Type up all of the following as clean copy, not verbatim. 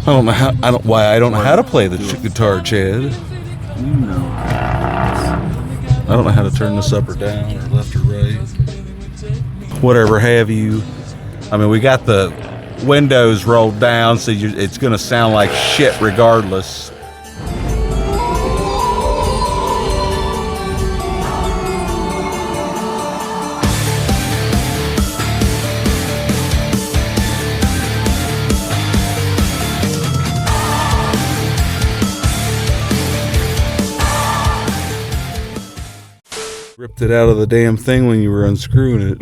I don't know how to play the guitar, Chad. I don't know how to turn this up or down or left or right. Whatever have you. I mean, we got the windows rolled down, so it's going to sound like shit regardless. Ripped it out of the damn thing when you were unscrewing it.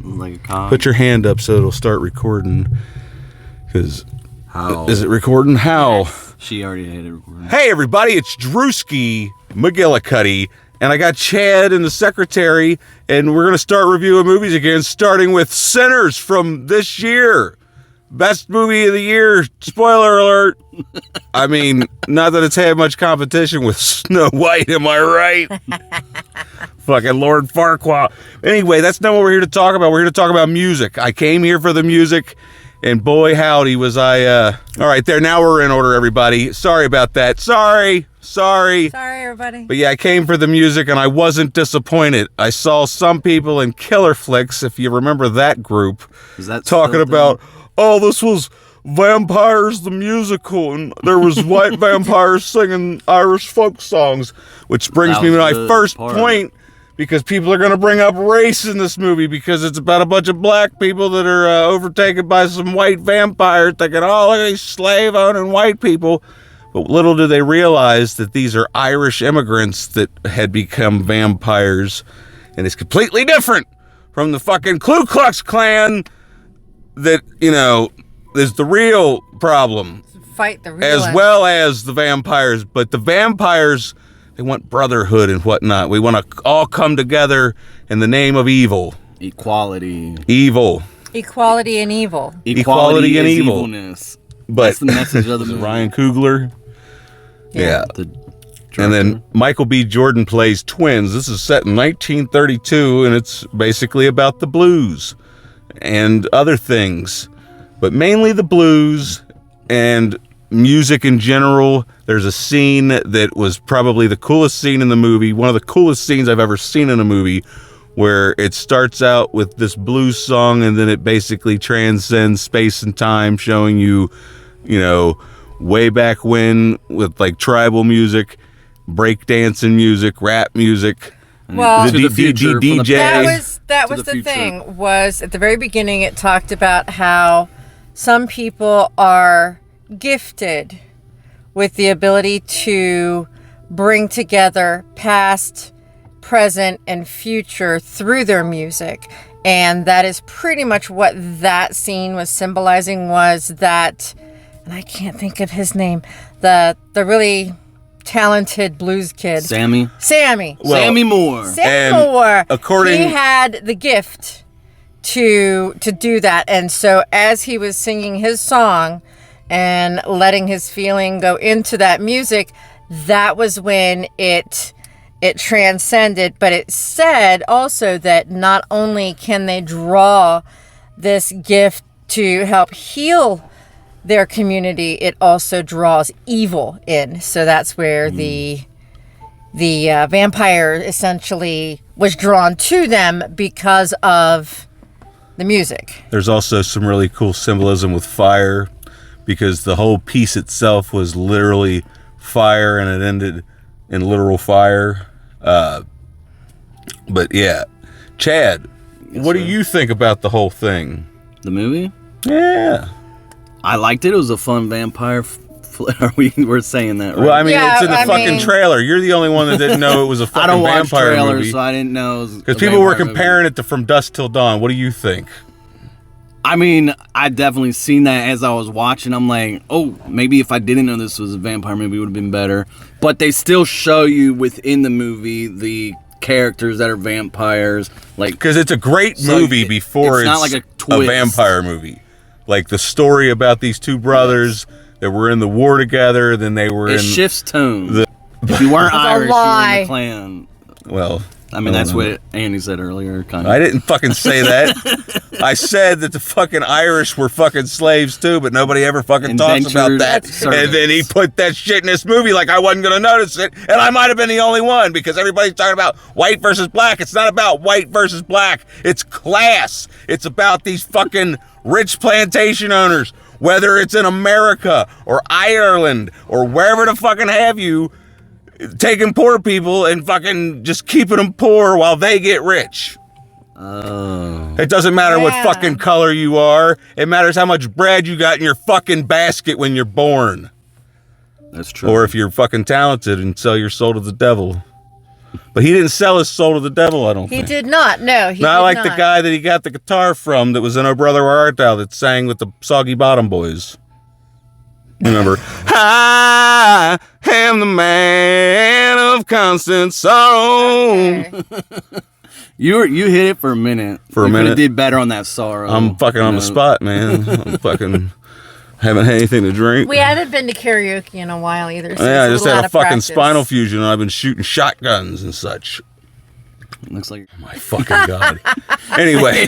Like a cop. Put your hand up so it'll start recording. Because how is it recording? How? Yes. She already had it recording. Hey everybody, it's Drewski McGillicuddy, and I got Chad and the secretary, and we're gonna start reviewing movies again, starting with Sinners from this year. Best movie of the year. Spoiler alert. I mean, not that it's had much competition with Snow White, am I right? Fucking Lord Farquaad. Anyway, that's not what we're here to talk about. We're here to talk about music. I came here for the music, and boy howdy was I, all right, there, now we're in order, everybody. Sorry about that. Sorry, everybody. But yeah, I came for the music, and I wasn't disappointed. I saw some people in Killer Flicks, if you remember that group, talking about, oh, this was Vampires the Musical, and there was white vampires singing Irish folk songs, which brings me to my first point, because people are going to bring up race in this movie, because it's about a bunch of black people that are overtaken by some white vampires, thinking, oh, look at these slave-owning white people. But little do they realize that these are Irish immigrants that had become vampires, and it's completely different from the fucking Ku Klux Klan that, you know, is the real problem. Fight the real as well as the vampires. But the vampires, they want brotherhood and whatnot. We want to all come together in the name of evil. Equality. Evil. Equality and evil. Equality and evil. Evilness. But that's the message of the movie. Ryan Coogler. Yeah. And then Michael B. Jordan plays twins. This is set in 1932, and it's basically about the blues and other things, but mainly the blues and music in general. There's a scene that was probably the coolest scene in the movie, one of the coolest scenes I've ever seen in a movie, where it starts out with this blues song and then it basically transcends space and time, showing you, you know, way back when with like tribal music, breakdancing music, rap music. Well, the DJ. That was the thing, was at the very beginning it talked about how some people are gifted with the ability to bring together past, present, and future through their music. And that is pretty much what that scene was symbolizing, was that, and I can't think of his name, the really talented blues kid. Sammy Moore. According, he had the gift to do that. And so as he was singing his song and letting his feeling go into that music, that was when it transcended. But it said also that not only can they draw this gift to help heal their community, it also draws evil in. So that's where the vampire essentially was drawn to them because of the music. There's also some really cool symbolism with fire, because the whole piece itself was literally fire and it ended in literal fire. But yeah, Chad, what do you think about the whole thing? The movie? Yeah. I liked it. It was a fun vampire we're saying that, right? Well, I mean, it's in the fucking trailer. You're the only one that didn't know it was a fucking vampire movie. I don't watch trailers, so I didn't know. Because people were comparing it to From Dusk Till Dawn. What do you think? I mean, I definitely seen that as I was watching. I'm like, oh, maybe if I didn't know this was a vampire movie, it would have been better. But they still show you within the movie the characters that are vampires. Like, because it's a great movie before it's not like a vampire movie. Like the story about these two brothers that were in the war together, then they were it shifts tone. If you weren't Irish, you were in the Klan. Well, I mean, that's what Andy said earlier. Kind of. I didn't fucking say that. I said that the fucking Irish were fucking slaves too, but nobody ever fucking talks about that. And then he put that shit in this movie like I wasn't gonna notice it, and I might have been the only one because everybody's talking about white versus black. It's not about white versus black. It's class. It's about these fucking rich plantation owners, whether it's in America or Ireland or wherever the fucking have you, taking poor people and fucking just keeping them poor while they get rich. Oh. It doesn't matter what fucking color you are. It matters how much bread you got in your fucking basket when you're born. That's true. Or if you're fucking talented and sell your soul to the devil. But he didn't sell his soul to the devil, I don't think. He did not. No, he did not. Not like the guy that he got the guitar from that was in Oh Brother Where Art Thou that sang with the Soggy Bottom Boys. Remember? I am the man of constant sorrow. Okay. You hit it for a minute. For a minute. You did better on that sorrow. I'm fucking on the spot, man. I'm fucking haven't had anything to drink. We haven't been to karaoke in a while either. So yeah, I just had a fucking practice. spinal fusion and I've been shooting shotguns and such. Looks like Oh my fucking God. Anyway.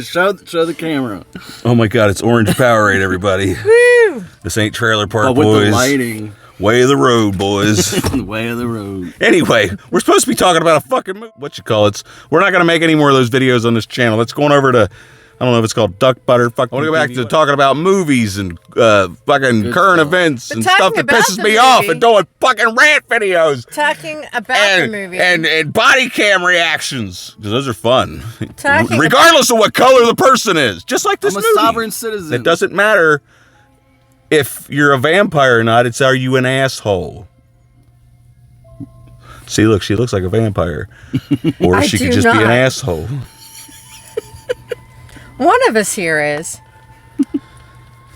show the camera. Oh my God, it's Orange Powerade, everybody. Woo! This ain't Trailer Park But with Boys. the lighting. Way of the road, boys. The way of the road. Anyway, we're supposed to be talking about a fucking movie. We're not going to make any more of those videos on this channel. Let's go on over to, I don't know if it's called Duck Butter. Fuck. I want to go back to talking about movies and fucking Good current stuff. events But and stuff that talking pisses about me the off movie- and doing fucking rant videos. Talking about And, the movie. and body cam reactions, because those are fun. Talking Regardless of what color the person is. Just like this I'm a movie. sovereign citizen. It doesn't matter if you're a vampire or not. It's, are you an asshole? See, look, she looks like a vampire. Or I she could do just be an not. asshole. One of us here is.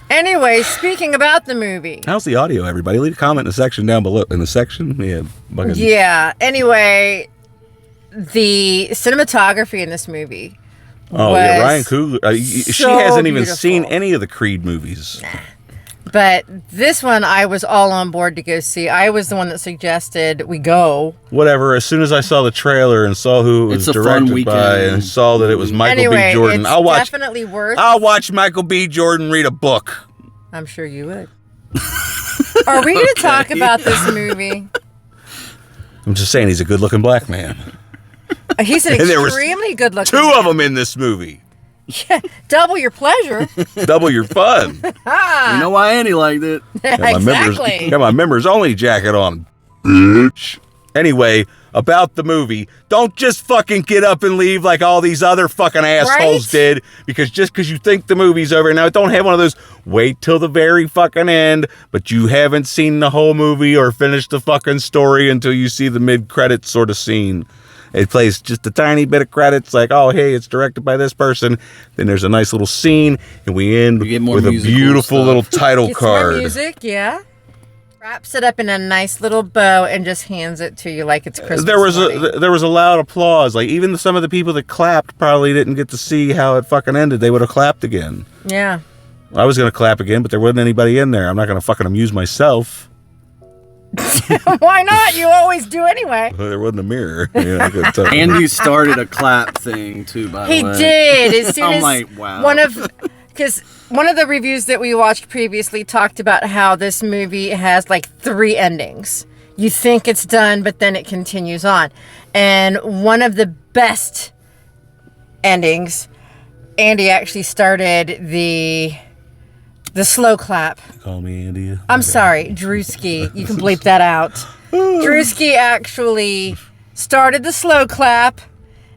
Anyway, speaking about the movie. How's the audio, everybody? Leave a comment in the section down below. In the section? Yeah. Fucking, Yeah. Anyway, the cinematography in this movie. Oh, yeah. Ryan Coogler. She so hasn't even beautiful. seen any of the Creed movies. But this one, I was all on board to go see. I was the one that suggested we go. Whatever. As soon as I saw the trailer and saw who it was It's a fun directed by weekend. and saw that it was Michael Anyway, B. Jordan, it's definitely worth. I'll watch Michael B. Jordan read a book. I'm sure you would. Are we going to talk about this movie? I'm just saying he's a good-looking black man. He's an And there was extremely good looking. Two of them in this movie. Yeah, double your pleasure. Double your fun. You know why Andy liked it? Exactly. Got my members only jacket on, bitch. Anyway, about the movie, don't just fucking get up and leave like all these other fucking assholes Right? did, because just because you think the movie's over. Now, don't have one of those wait till the very fucking end, but you haven't seen the whole movie or finished the fucking story until you see the mid-credits sort of scene. It plays just a tiny bit of credits, like, oh, hey, it's directed by this person. Then there's a nice little scene, and we end We get more with a musical beautiful stuff. little title Gets more card. music, yeah. Wraps it up in a nice little bow and just hands it to you like it's Christmas. There was morning. there was a loud applause. Like, even some of the people that clapped probably didn't get to see how it fucking ended. They would have clapped again. Yeah. I was gonna clap again, but there wasn't anybody in there. I'm not gonna fucking amuse myself. Why not? You always do anyway. There wasn't a mirror. Yeah, I could tell. Andy started a clap thing too, by the He way. did. As soon I'm as like, wow. because one of the reviews that we watched previously talked about how this movie has like 3 endings. You think it's done, but then it continues on. And one of the best endings, Andy actually started the slow clap. Call me Andy. I'm sorry, Drewski. You can bleep that out. Drewski actually started the slow clap,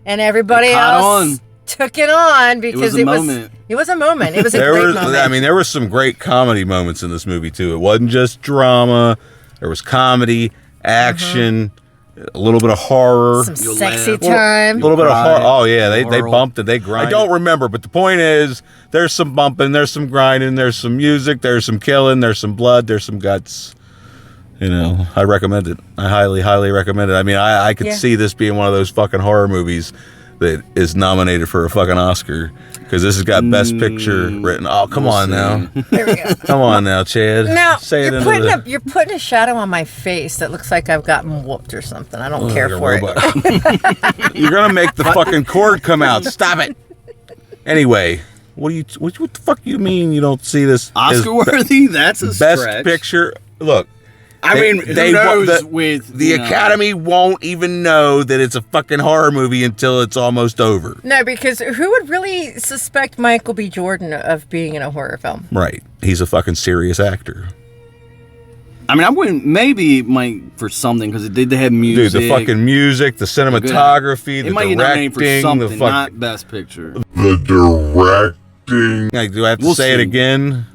and everybody It caught else on. took it on because was a moment. It was a moment. It was a There great was, moment. I mean, there were some great comedy moments in this movie too. It wasn't just drama. There was comedy, action, a little bit of horror. Some You'll sexy laugh. time. A little bit of Grind, horror. Oh yeah, they oral. bumped and they grind. I don't remember, but the point is, there's some bumping, there's some grinding, there's some music, there's some killing, there's some blood, there's some guts. You know, I recommend it. I highly, highly recommend it. I mean, I could Yeah. see this being one of those fucking horror movies that is nominated for a fucking Oscar. Because this has got Best Picture written. Oh, come on now. There we go. Come on now, Chad. Now, Say it you're putting a shadow on my face that looks like I've gotten whooped or something. I don't care for it. You're going to make the fucking cord come out. Stop it. Anyway, what the fuck you mean you don't see this? Oscar worthy? That's a Best stretch. Picture. Look. I mean, who knows with... The Academy won't even know that it's a fucking horror movie until it's almost over. No, because who would really suspect Michael B. Jordan of being in a horror film? Right. He's a fucking serious actor. I mean, I wouldn't... Maybe it might for something, because it did have music. Dude, the fucking music, the cinematography, the directing, for something, the not Best Picture. The directing. Like, do I have to say it again?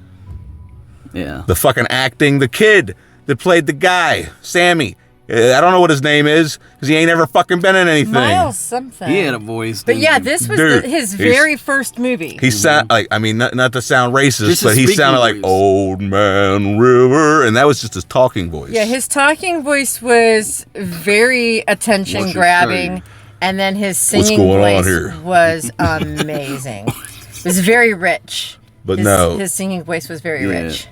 Yeah. The fucking acting. The kid that played the guy, Sammy. I don't know what his name is, because he ain't ever fucking been in anything. Miles something. He had a voice. But yeah, this was his very first movie. He sound like, I mean, not to sound racist, Just but he his sounded speaking like Old Man River, and that was just his talking voice. Yeah, his talking voice was very attention grabbing, and then his singing voice was amazing. It was very rich. But his singing voice was very rich.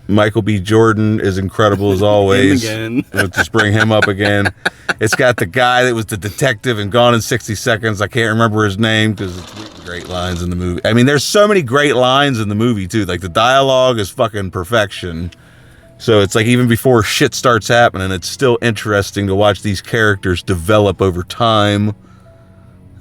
Michael B. Jordan is incredible as always. Him again. Let's just bring him up again. It's got the guy that was the detective in Gone in 60 Seconds. I can't remember his name because it's great lines in the movie. I mean, there's so many great lines in the movie, too. Like, the dialogue is fucking perfection. So it's like even before shit starts happening, it's still interesting to watch these characters develop over time.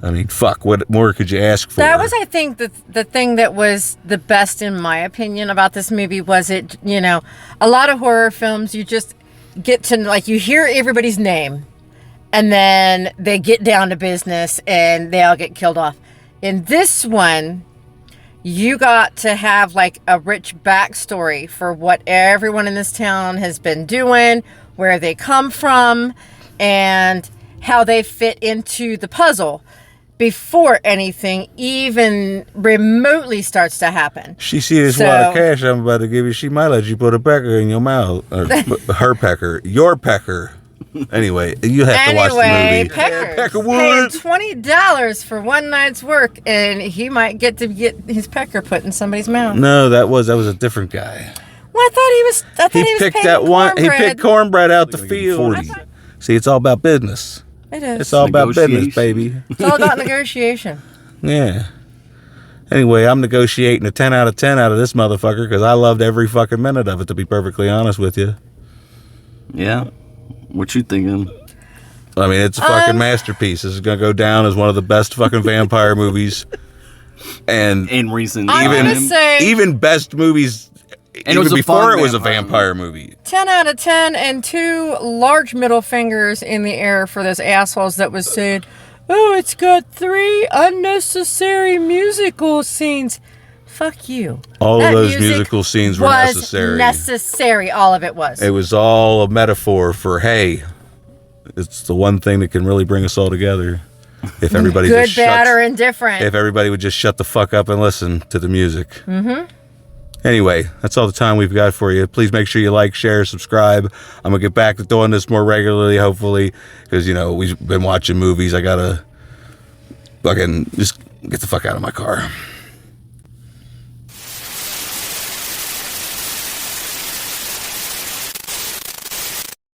I mean, fuck, what more could you ask for? That was, I think, the thing that was the best, in my opinion, about this movie was it, you know, a lot of horror films, you just get to, like, you hear everybody's name, and then they get down to business, and they all get killed off. In this one, you got to have, like, a rich backstory for what everyone in this town has been doing, where they come from, and how they fit into the puzzle before anything even remotely starts to happen. She see this wad of cash I'm about to give you. She might let you put a pecker in your mouth. Or her pecker. Your pecker. Anyway, you have to watch the movie. Pecker paid $20 for one night's work, and he might get his pecker put in somebody's mouth. No, that was a different guy. Well, I thought he was picked that one. cornbread. He picked cornbread out the field. See, it's all about business. It is. It's all about business, baby. It's all about negotiation. Yeah. Anyway, I'm negotiating a 10 out of 10 out of this motherfucker because I loved every fucking minute of it, to be perfectly honest with you. Yeah. What you thinking? I mean, it's a fucking masterpiece. This is going to go down as one of the best fucking vampire movies. And in recent even best movies. And even before it was a vampire movie. 10 out of 10 and 2 large middle fingers in the air for those assholes that was saying, oh, it's got 3 unnecessary musical scenes. Fuck you. All of those musical scenes were necessary. Necessary, all of it was. It was all a metaphor for, hey, it's the one thing that can really bring us all together. If everybody good, bad, or indifferent. If everybody would just shut the fuck up and listen to the music. Mm-hmm. Anyway, that's all the time we've got for you. Please make sure you like, share, subscribe. I'm going to get back to doing this more regularly, hopefully, because, you know, we've been watching movies. I got to fucking just get the fuck out of my car.